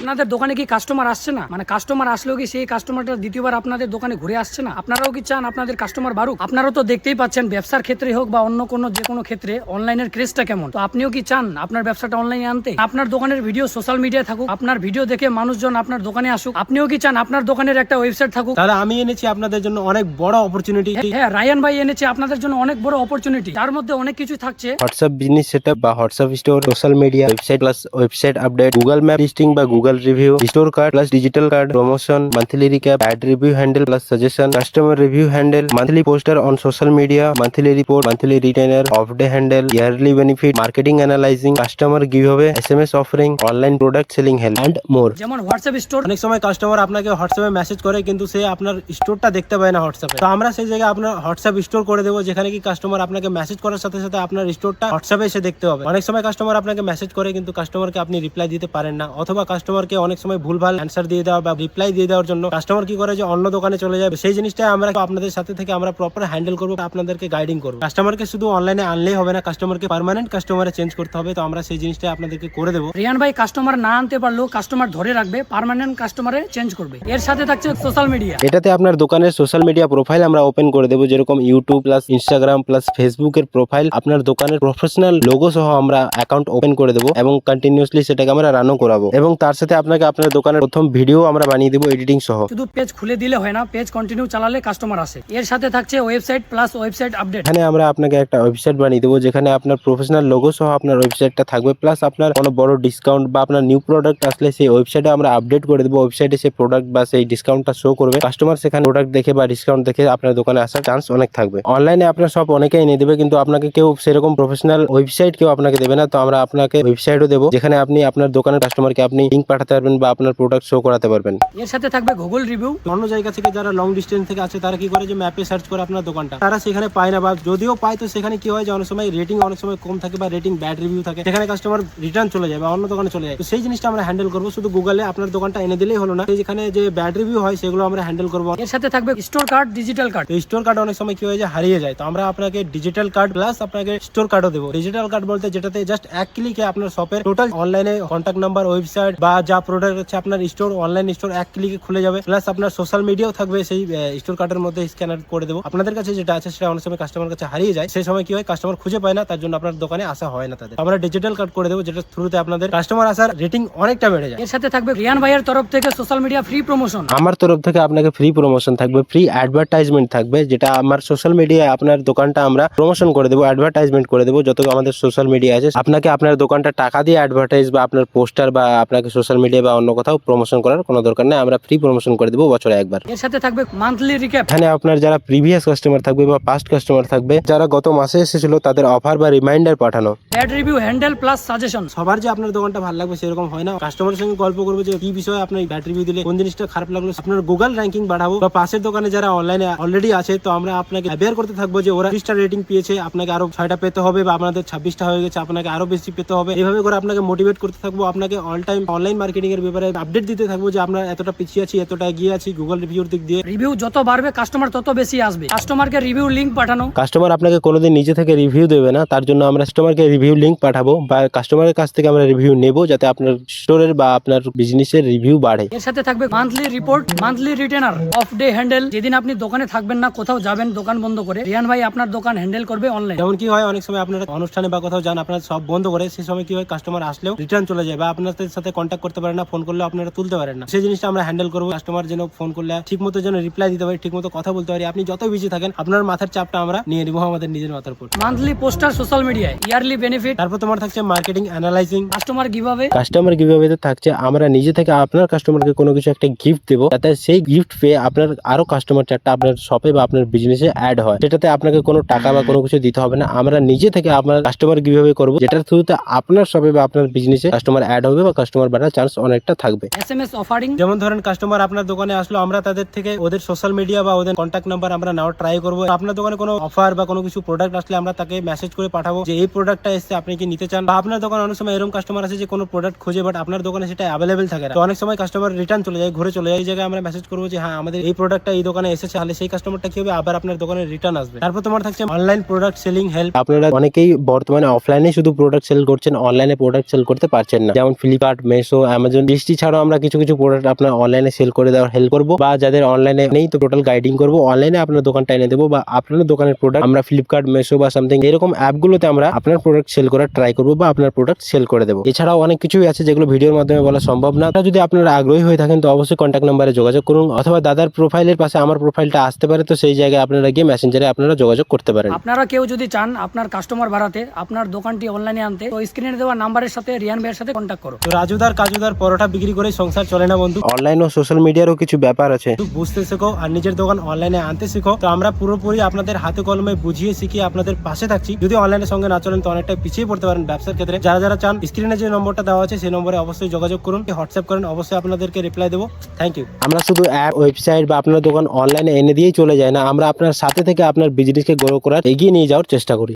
আপনাদের দোকানে কি কাস্টমার আসছে না, মানে কাস্টমার আসলেও কি সেই কাস্টমারটা দ্বিতীয়বার আপনাদের দোকানে ঘুরে আসছে না? আপনারাও কি চান আপনাদের কাস্টমার বাড়ুক? আপনারাও তো দেখতেই পাচ্ছেন ব্যবসার ক্ষেত্রে হোক বা অন্য কোনো যে কোনো ক্ষেত্রে অনলাইনের ক্রেজটা কেমন। তো আপনিও কি চান আপনার ব্যবসাটা অনলাইনে আনতে? আপনার দোকানের ভিডিও সোশ্যাল মিডিয়ায় থাকুক, আপনার ভিডিও দেখে মানুষজন আপনার দোকানে আসুক। আপনিও কি চান আপনার দোকানের একটা ওয়েবসাইট থাকুক? তাহলে আমি এনেছি আপনাদের জন্য অনেক বড় অপরচুনিটি। হ্যাঁ, রায়ান ভাই এনেছে আপনাদের জন্য অনেক বড় অপরচুনিটি। তার মধ্যে অনেক কিছু থাকছে। হোয়াটসঅ্যাপ বিজনেস সেটআপ বা WhatsApp store, social media, website plus website update, Google map listing বা Google review, store card plus digital card, promotion, monthly recap, ad review handle plus suggestion, customer review handle, monthly poster on social media, monthly report, monthly retainer, off day handle, yearly benefit, marketing analysing, customer giveaway, SMS offering, online product selling help and more. যেমন WhatsApp store. অনেক সময় customer আপনাকে হোয়াটসঅ্যাপে message করে কিন্তু সে আপনার স্টোরটা দেখতে পায় না হোয়াটসঅ্যাপে। তো আমরা সেই জায়গায় আপনার হোয়াটসঅ্যাপ স্টোর করে দেবো, যেখানে কি কাস্টমার আপনাকে মেসেজ করার সাথে সাথে আপনার স্টোরটা হোয়াটসঅ্যাপে এসে দেখতে হবে। অনেক সময় কাস্টমার আপনাকে মেসেজ করে কিন্তু কাস্টমারকে আপনি রিপ্লাই দিতে পারেন না, অথবা কাস্টমারকে অনেক সময় ভুলভাল অ্যান্সার দিয়ে দেওয়া বা রিপ্লাই দিয়ে দেওয়ার জন্য কাস্টমার কি করে যে অন্য দোকানে চলে যাবে। সেই জিনিসটা আমরা আপনাদের সাথে থেকে আমরা প্রপার হ্যান্ডেল করবো, আপনাদেরকে গাইডিং করবো। কাস্টমারকে শুধু অনলাইনে আনলেই হবে না, কাস্টমারকে পার্মানেন্ট কাস্টমারে চেঞ্জ করতে হবে। তো আমরা সেই জিনিসটা আপনাদেরকে করে দেবো। রিয়ান ভাই কাস্টমার না আনতে পারলেও কাস্টমার ধরে রাখবে, পার্মানেন্ট কাস্টমারে চেঞ্জ করবে। এর সাথে থাকছে সোশ্যাল মিডিয়া। এটাতে আপনার দোকানের সোশ্যাল মিডিয়া প্রোফাইল আমরা ওপেন করে দেবো, যেরকম ইউটিউব প্লাস ইনস্টাগ্রাম প্লাস ফেসবুকের প্রোফাইল। আপনার দোকানের প্রফেশনাল লোগো সহ আমরা অ্যাকাউন্ট ওপেন করে দেবো এবং কন্টিনিউসলি সেটাকে আমরা রানও করাবো, এবং তার সাথে আপনাকে আপনার দোকানের প্রথম ভিডিও আমরা বানিয়ে দেবো এডিটিং সহ। শুধু পেজ খুলে দিলে হয় না, পেজ কন্টিনিউ চালালে কাস্টমার আসে। এর সাথে থাকছে ওয়েবসাইট প্লাস ওয়েবসাইট আপডেট। এখানে আমরা আপনাকে একটা ওয়েবসাইট বানিয়ে দেবো, যেখানে আপনার প্রফেশনাল লোগো সহ আপনার ওয়েবসাইটটা থাকবে, প্লাস আপনার কোনো বড় ডিসকাউন্ট বা আপনার নিউ প্রোডাক্ট আসলে সেই ওয়েবসাইটে আমরা আপডেট করে দেবো। ওয়েবসাইটে সেই প্রোডাক্ট বা সেই ডিসকাউন্টটা শো করবে, কাস্টমার সেখানে প্রোডাক্ট দেখে বা ডিসকাউন্ট দেখে আপনার দোকানে আসার চান্স অনেক থাকবে। অনলাইনে আপনার সব অনেকেই এনে দেবে, কিন্তু আপনাকে কেউ সেরকম প্রফেশনাল ওয়েবসাইট কেউ আপনাকে দেবে না। তো আমরা আপনাকে ওয়েবসাইটও দেবো, যেখানে আপনি আপনার দোকানের কাস্টমারকে আপনি লিংক পাঠাতে পারবেন বা আপনার প্রোডাক্ট শো করাতে পারবেন। এর সাথে থাকবে গুগল রিভিউ। অন্য জায়গা থেকে যারা লং ডিস্টেন্স থেকে আছে তারা কি করে যে ম্যাপে সার্চ করে আপনার দোকানটা, তারা সেখানে পায় না, বা যদিও পায় তো সেখানে কি হয় যে অনেক সময় রেটিং অনেক সময় কম থাকে বা রেটিং ব্যাড রিভিউ থাকে, সেখানে কাস্টমার রিটার্ন চলে যায় বা অন্য দোকানে চলে যায়। তো সেই জিনিসটা আমরা হ্যান্ডেল করবো। শুধু গুগলে আপনার দোকানটা এনে দিলেই হলো না, যেখানে যে ব্যাড রিভিউ হয় সেগুলো আমরা হ্যান্ডেল করবো। এর সাথে থাকবে store card, digital card. Store card অনেক সময় কি হয়ে যায়, হারিয়ে যায়। তো আমরা আপনাকে ডিজিটাল কার্ড প্লাস আপনাকে স্টোর কার্ডও দেবো। ডিজিটাল কার্ড বলতে যেটাতে জাস্ট এক ক্লিকে আপনার শপের টোটাল অনলাইনে কন্ট্যাক্ট নাম্বার, ওয়েবসাইট বা যা প্রোডাক্ট আছে আপনার স্টোর, অনলাইন স্টোর এক ক্লিকে খুলে যাবে, প্লাস আপনার সোশ্যাল মিডিয়াও থাকবে সেই স্টোর কার্ডের মধ্যে স্ক্যানার করে দেবো। আপনাদের কাছে যেটা আছে সেটা অনেক সময় কাস্টমার কাছে হারিয়ে যায়, সেই সময় কি হয় কাস্টমার খুঁজে পায় না, তার জন্য আপনার দোকানে আসা হয় না তাদের। আমরা ডিজিটাল কার্ড করে দেবো, যেটা থ্রুতে আপনাদের কাস্টমার আসার রেটিং অনেকটা বেড়ে যায়। এর সাথে থাকবে রিয়ান ভাইয়ের তরফ থেকে সোশ্যাল মিডিয়া ফ্রি প্রমোশন। আমার তরফ থেকে আপনাকে ফ্রি প্রমোশন থাকবে, ফ্রি অ্যাডভার্টাইজমেন্ট থাকবে, যেটা আমার সোশ্যাল মিডিয়ায় আপনার দোকানটা আমরা প্রমোশন করে দেবো, অ্যাডভার্টাইজমেন্ট করে দেবো। যত আমাদের সোশ্যাল মিডিয়া আছে আপনাকে আপনার দোকানটা টাকা দিয়ে অ্যাডভার্টাইজ বা আপনার পোস্টার বা আপনাকে সোশ্যাল মিডিয়া বা অন্য কোথাও প্রমোশন করার কোনো দরকার নেই, আমরা ফ্রি প্রমোশন করে দেবো বছরে একবার। এর সাথে থাকবে মান্থলি রিক্যাপ। এখানে আপনার যারা প্রিভিয়াস কাস্টমার থাকবে বা পাস্ট কাস্টমার থাকবে, যারা গত মাসে এসেছিল তাদের অফার বা রিমাইন্ডার পাঠানো। Bad review handle plus suggestion. সবার যে আপনার দোকানটা ভালো লাগবে সেরকম হয় না, কাস্টমারের সঙ্গে গল্প করবো যে কি বিষয়ে আপনার ব্যাড রিভিউ দিলে, কোন জিনিসটা খারাপ লাগলো, আপনার গুগল র্যাঙ্কিং বাড়াবো। বা পাশের দোকানে যারা অনলাইনে অলরেডি আছে তো আমরা আপনাকে অ্যাওয়্যার করতে থাকবো যে ওরা 20টা রেটিং পেয়েছে, আপনাকে আরো 6টা পেতে হবে, বা আপনাদের 26টা হয়ে গেছে আপনাকে আরো বেশি পেতে হবে। এইভাবে করে আপনাকে মোটিভেট করতে থাকবো, আপনাকে অল টাইম অনলাইন মার্কেটিং এর ব্যাপারে আপডেট দিতে থাকবো যে আমরা এতটা পিছিয়ে আছি, এতটা এগিয়ে আছি গুগল রিভিউর দিক দিয়ে। রিভিউ যত বাড়বে কাস্টমার তত বেশি আসবে। কাস্টমারকে রিভিউ লিংক পাঠানো। কাস্টমার আপনাকে কোনোদিন নিজে থেকে রিভিউ দেবে না, তার জন্য আমরা কাস্টমারকে রিভিউ লিংক পাঠাবো বা কাস্টমারের কাছ থেকে আমরা রিভিউ নেব, যাতে আপনার স্টোরের বা আপনার বিজনেসের রিভিউ বাড়ে। এর সাথে থাকবে monthly report, monthly retainer, off day handle. যেদিন আপনি দোকানে থাকবেন না, কোথাও যাবেন দোকান বন্ধ করে, রিয়ান ভাই আপনার দোকান হ্যান্ডেল করবে অনলাইন। যেমন কি হয় অনেক সময় আপনারা অনুষ্ঠানে বা কোথাও যান, আপনারা সব বন্ধ করে, সেই সময় কি হয় কাস্টমার আসলেও রিটার্ন চলে যায় বা আপনাদের সাথে কন্ট্যাক্ট করতে পারে না, ফোন করলে আপনারা তুলতে পারেন না। সেই জিনিসটা আমরা হ্যান্ডেল করবো। কাস্টমার যেন ফোন করলে ঠিক মতো যেন রিপ্লাই দিতে পারি, ঠিক মতো কথা বলতে পারি। আপনি যত বিজি থাকেন আপনার মাথার চাপটা আমরা নিয়ে নিবো আমাদের নিজের মাথার উপর। মান্থলি পোস্টার সোশ্যাল মিডিয়ায়, ইয়ারলি বেনিফিট। তারপর তোমার থাকছে মার্কেটিং অ্যানালাইজিং, কাস্টমার কিভাবে। কাস্টমার গিভঅ্যাওয়েতে থাকছে আমরা নিজে থেকে আপনার কাস্টমারকে কোনো কিছু একটা গিফট দেবো, যাতে সেই গিফট পেয়ে আপনার আরো কাস্টমার চারটা আপনার শপে বা আপনার বিজনেসে অ্যাড হয়। সেটাতে আপনাকে কোনো টাকা বা কোনো কিছু দিতে হবে না, আমরা নিজে থেকে আপনার কাস্টমার গিভঅ্যাওয়ে করবো, যেটার থ্রুতে আপনার শপে বা আপনার বিজনেসে কাস্টমার অ্যাড হবে বা কাস্টমার বাড়ার চান্স অনেকটা থাকবে। SMS offering. যেমন ধরেন কাস্টমার আপনার দোকানে আসলো, আমরা তাদের থেকে ওদের সোশ্যাল মিডিয়া বা ওদের কন্ট্যাক্ট নাম্বার আমরা নেওয়ার ট্রাই করবো। আপনার দোকানে কোনো অফার বা কোনো কিছু প্রোডাক্ট আসলে আমরা তাকে মেসেজ করে পাঠাবো যে এই প্রোডাক্টটা এসে আপনি কি নিতে চান। বা আপনার দোকানে অনেক সময় এরকম কাস্টমার আছে যে কোনো প্রোডাক্ট খুঁজে বাট আপনার দোকানে সেটা অ্যাভেলেবেল থাকে না, তো অনেক সময় কাস্টমার রিটার্ন চলে যায়, ঘুরে চলে যায়। এই জায়গায় আমরা মেসেজ করবো যে হ্যাঁ আমাদের এই প্রোডাক্টটা এই দোকানে এসেছে, তাহলে সেই কাস্টমারটা কি হবে আবার আপনার দোকানে রিটার্ন আসবে। তারপর তোমার থাকছে অনলাইন প্রোডাক্ট সেলিং হেল্প। আপনারা অনেকেই বর্তমানে অফলাইনে শুধু প্রোডাক্ট সেল করছেন, অনলাইনে প্রোডাক্ট সেল করতে পারছেন না, যেমন ফ্লিপকার্ট, মেসো, অ্যামাজন জিএসটি ছাড়াও আমরা কিছু কিছু প্রোডাক্ট আপনার অনলাইনে সেল করে দেওয়ার হেল্প করবো, বা যাদের অনলাইনে নেই তো টোটাল গাইডিং করবো, অনলাইনে আপনার দোকানটা এনে দেবো, বা আপনার দোকানের প্রোডাক্ট আমরা ফ্লিপকার্ট, মেশো বা সামথিং এরকম অ্যাপগুলোতে আমরা আপনার প্রোডাক্ট সেল করার ট্রাই করবো বা আপনার প্রোডাক্ট সেল করে দেবো। এছাড়াও অনেক কিছুই আছে যেগুলো ভিডিওর মাধ্যমে বলা সম্ভব না। যদি আপনারা আগ্রহী হয়ে থাকেন তো অবশ্যই কন্ট্যাক্ট নাম্বারে যোগাযোগ করুন, অথবা দাদার প্রোফাইলের পাশে আমার প্রোফাইলটা আসতে পারে, তো সেই জায়গায় আপনারা গিয়ে মেসেঞ্জারে আপনারা যোগাযোগ করতে পারেন। আপনারা কেউ যদি চান আপনার কাস্টমার বাড়াতে, আপনার দোকানটি অনলাইনে আনতে, তো স্ক্রিনে দেওয়া নাম্বারের সাথে রিয়ান ভাইয়ের সাথে কন্ট্যাক্ট করো। তো রাজুদার কাজুদার পরোটা বিক্রি করে সংসার চলে না বন্ধু, অনলাইন ও সোশ্যাল মিডিয়ারও কিছু ব্যাপার আছে, একটু বুঝতে শেখো আর নিজের দোকান অনলাইনে আনতে শিখো। তো আমরা পুরোপুরি আপনাদের হাতে কলমে বুঝিয়ে শিখিয়ে আপনাদের পাশে থাকছি। যদি অনলাইনের সঙ্গে না চলেন তো অনেকটা পিছিয়ে পড়তে পারেন ব্যবসার ক্ষেত্রে। যারা যারা চান স্ক্রিনে যে নম্বরটা দেওয়া আছে সেই নম্বরে অবশ্যই যোগাযোগ করুন, হোয়াটসঅ্যাপ করেন, অবশ্যই আপনাদেরকে রিপ্লাই দেবো। Thank you. আমরা শুধু অ্যাপ, ওয়েবসাইট বা আপনার দোকান অনলাইনে এনে দিয়েই চলে যায় না, আমরা আপনার সাথে থেকে আপনার বিজনেসকে গ্রো করার এগিয়ে নিয়ে যাওয়ার চেষ্টা করি।